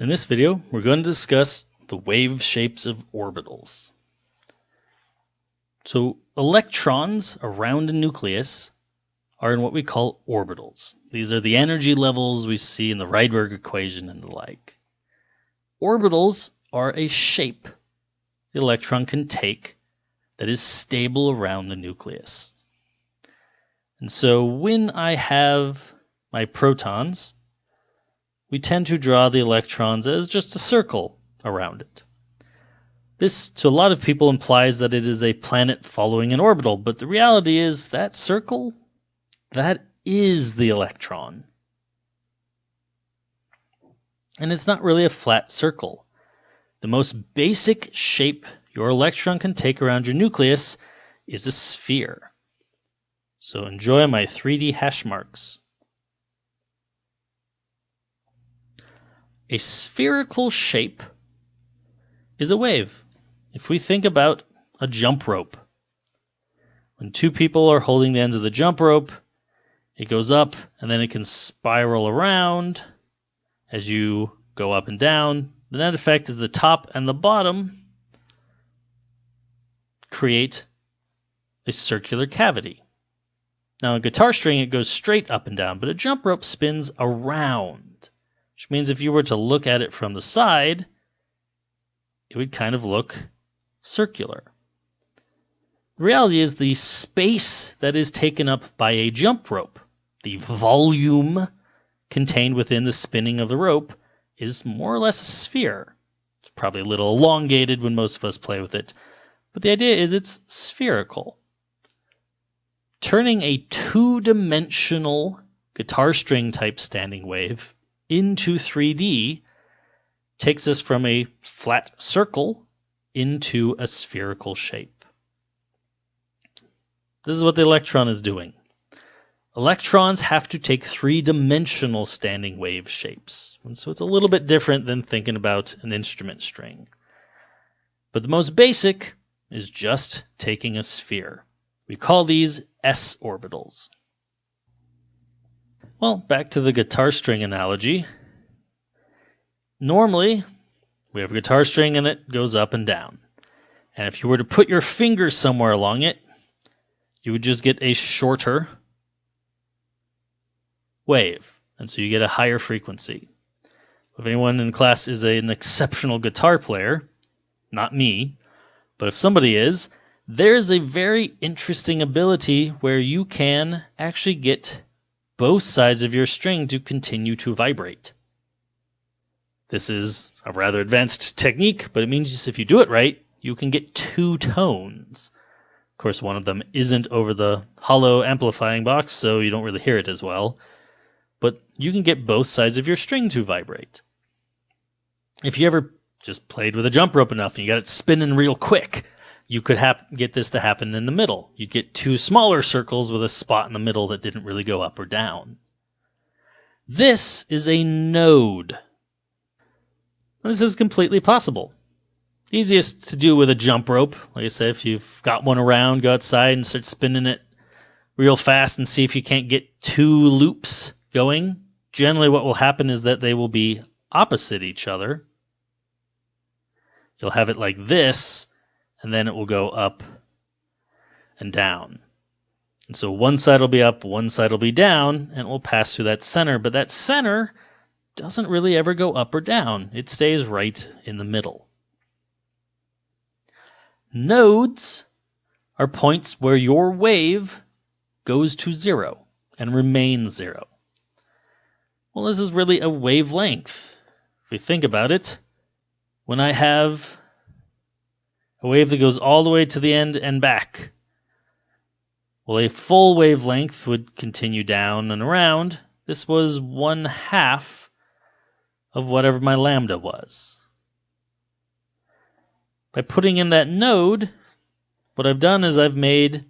In this video, we're going to discuss the wave shapes of orbitals. So, electrons around a nucleus are in what we call orbitals. These are the energy levels we see in the Rydberg equation and the like. Orbitals are a shape the electron can take that is stable around the nucleus. And so when I have my protons, we tend to draw the electrons as just a circle around it. This, to a lot of people, implies that it is a planet following an orbital, but the reality is that circle, that is the electron. And it's not really a flat circle. The most basic shape your electron can take around your nucleus is a sphere. So enjoy my 3D hash marks. A spherical shape is a wave. If we think about a jump rope, when two people are holding the ends of the jump rope, it goes up and then it can spiral around as you go up and down. The net effect is the top and the bottom create a circular cavity. Now, a guitar string, it goes straight up and down, but a jump rope spins around, which means if you were to look at it from the side, it would kind of look circular. The reality is the space that is taken up by a jump rope, the volume contained within the spinning of the rope, is more or less a sphere. It's probably a little elongated when most of us play with it, but the idea is it's spherical. Turning a two-dimensional guitar string type standing wave into 3D takes us from a flat circle into a spherical shape. This is what the electron is doing. Electrons have to take three-dimensional standing wave shapes, and so it's a little bit different than thinking about an instrument string. But the most basic is just taking a sphere. We call these s orbitals. Well, back to the guitar string analogy. Normally, we have a guitar string and it goes up and down. And if you were to put your finger somewhere along it, you would just get a shorter wave. And so you get a higher frequency. If anyone in class is an exceptional guitar player, not me, but if somebody is, there's a very interesting ability where you can actually get both sides of your string to continue to vibrate. This is a rather advanced technique, but it means if you do it right, you can get two tones. Of course, one of them isn't over the hollow amplifying box, so you don't really hear it as well. But you can get both sides of your string to vibrate. If you ever just played with a jump rope enough and you got it spinning real quick, you could get this to happen in the middle. You'd get two smaller circles with a spot in the middle that didn't really go up or down. This is a node. This is completely possible. Easiest to do with a jump rope. Like I said, if you've got one around, go outside and start spinning it real fast and see if you can't get two loops going. Generally what will happen is that they will be opposite each other. You'll have it like this, and then it will go up and down. And so one side will be up, one side will be down, and it will pass through that center. But that center doesn't really ever go up or down. It stays right in the middle. Nodes are points where your wave goes to zero and remains zero. Well, this is really a wavelength. If we think about it, when I have a wave that goes all the way to the end and back, well, a full wavelength would continue down and around. This was 1/2 of whatever my lambda was. By putting in that node, what I've done is I've made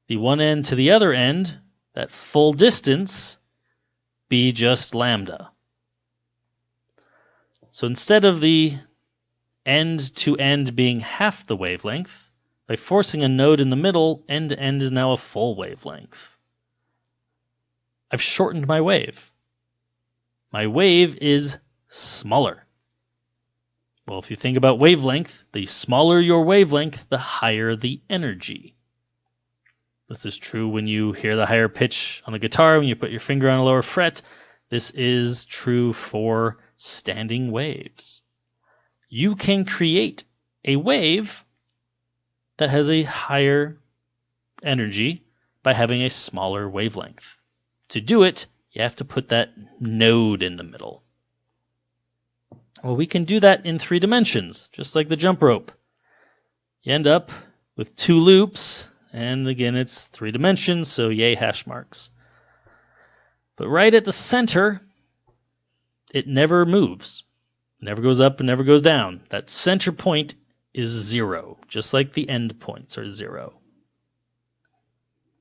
the one end to the other end, that full distance, be just lambda. So instead of the end to end being half the wavelength, by forcing a node in the middle, end to end is now a full wavelength. I've shortened my wave. My wave is smaller. Well, if you think about wavelength, the smaller your wavelength, the higher the energy. This is true when you hear the higher pitch on a guitar, when you put your finger on a lower fret. This is true for standing waves. You can create a wave that has a higher energy by having a smaller wavelength. To do it, you have to put that node in the middle. Well, we can do that in 3 dimensions, just like the jump rope. You end up with 2 loops, and again, it's 3 dimensions, so yay hash marks. But right at the center, it never moves. It never goes up and never goes down. That center point is 0, just like the end points are 0.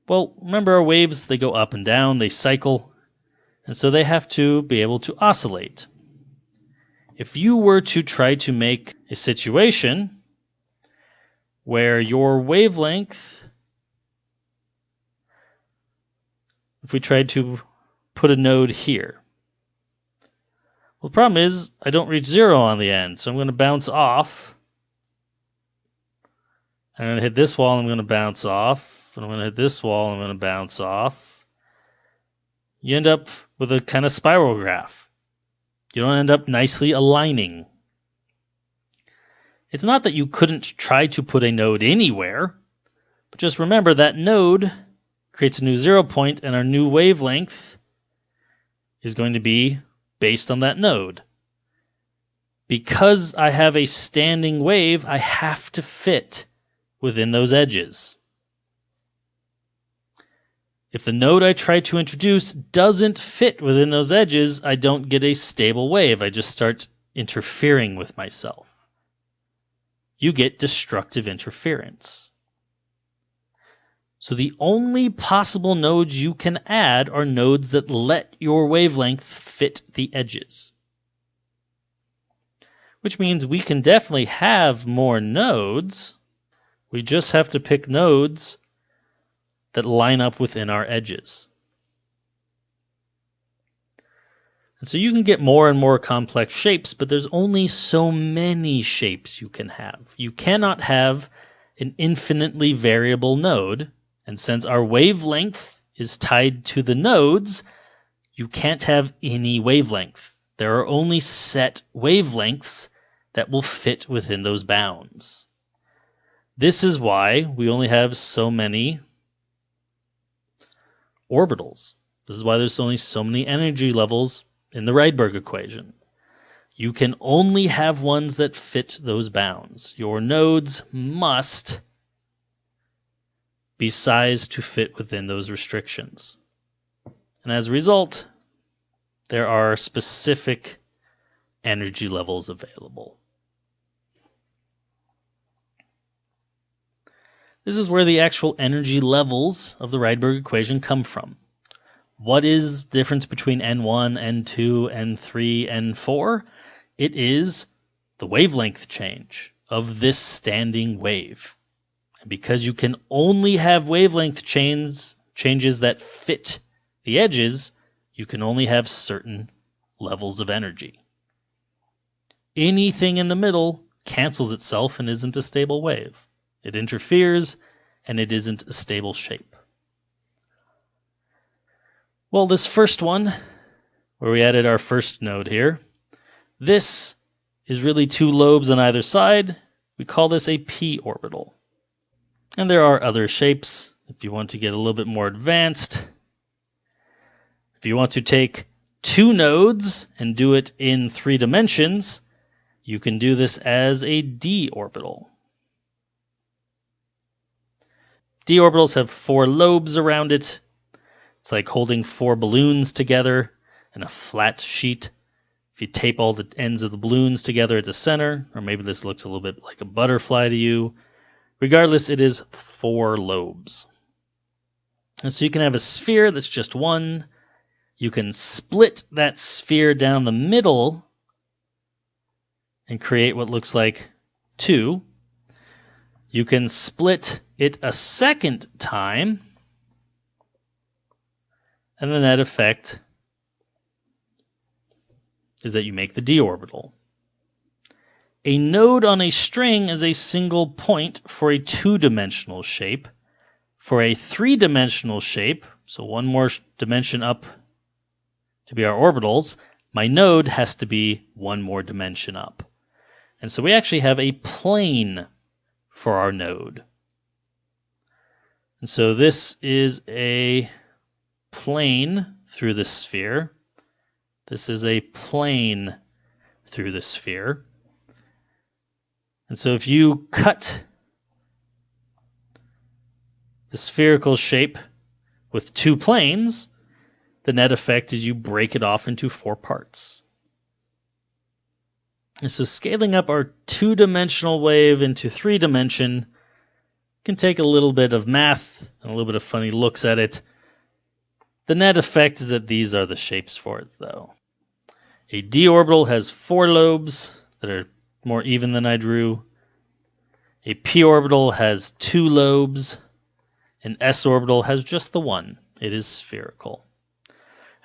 Well, remember our waves, they go up and down, they cycle, and so they have to be able to oscillate. If you were to try to make a situation where your wavelength, if we tried to put a node here, well, the problem is I don't reach 0 on the end, so I'm going to bounce off. I'm going to hit this wall, and I'm going to bounce off, and I'm going to hit this wall, and I'm going to bounce off. You end up with a kind of spiral graph. You don't end up nicely aligning. It's not that you couldn't try to put a node anywhere, but just remember that node creates a new 0 point, and our new wavelength is going to be based on that node. Because I have a standing wave, I have to fit within those edges. If the node I try to introduce doesn't fit within those edges, I don't get a stable wave. I just start interfering with myself. You get destructive interference. So the only possible nodes you can add are nodes that let your wavelength fit the edges. Which means we can definitely have more nodes. We just have to pick nodes that line up within our edges. And so you can get more and more complex shapes, but there's only so many shapes you can have. You cannot have an infinitely variable node, and since our wavelength is tied to the nodes, you can't have any wavelength. There are only set wavelengths that will fit within those bounds. This is why we only have so many orbitals. This is why there's only so many energy levels in the Rydberg equation. You can only have ones that fit those bounds. Your nodes must be sized to fit within those restrictions. And as a result, there are specific energy levels available. This is where the actual energy levels of the Rydberg equation come from. What is the difference between N1, N2, N3, N4? It is the wavelength change of this standing wave. And because you can only have wavelength changes that fit the edges, you can only have certain levels of energy. Anything in the middle cancels itself and isn't a stable wave. It interferes, and it isn't a stable shape. Well, this first one, where we added our first node here, this is really 2 lobes on either side. We call this a p orbital. And there are other shapes if you want to get a little bit more advanced. If you want to take 2 nodes and do it in 3 dimensions, you can do this as a d orbital. D orbitals have 4 lobes around it. It's like holding 4 balloons together in a flat sheet. If you tape all the ends of the balloons together at the center, or maybe this looks a little bit like a butterfly to you, regardless, it is 4 lobes. And so you can have a sphere that's just 1. You can split that sphere down the middle and create what looks like 2. You can split it a second time, and the net effect is that you make the d orbital. A node on a string is a single point for a two-dimensional shape. For a three-dimensional shape, so one more dimension up to be our orbitals, my node has to be one more dimension up. And so we actually have a plane for our node. And so this is a plane through the sphere. This is a plane through the sphere. And so if you cut the spherical shape with two planes, the net effect is you break it off into 4 parts. And so scaling up our two-dimensional wave into 3-dimension can take a little bit of math and a little bit of funny looks at it. The net effect is that these are the shapes for it, though. A d orbital has 4 lobes that are more even than I drew. A p orbital has 2 lobes. An s orbital has just the one. It is spherical.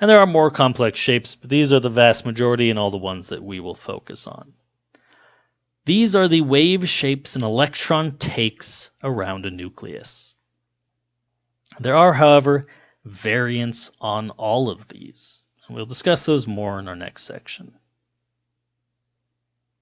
And there are more complex shapes, but these are the vast majority and all the ones that we will focus on. These are the wave shapes an electron takes around a nucleus. There are, however, variants on all of these, and we'll discuss those more in our next section.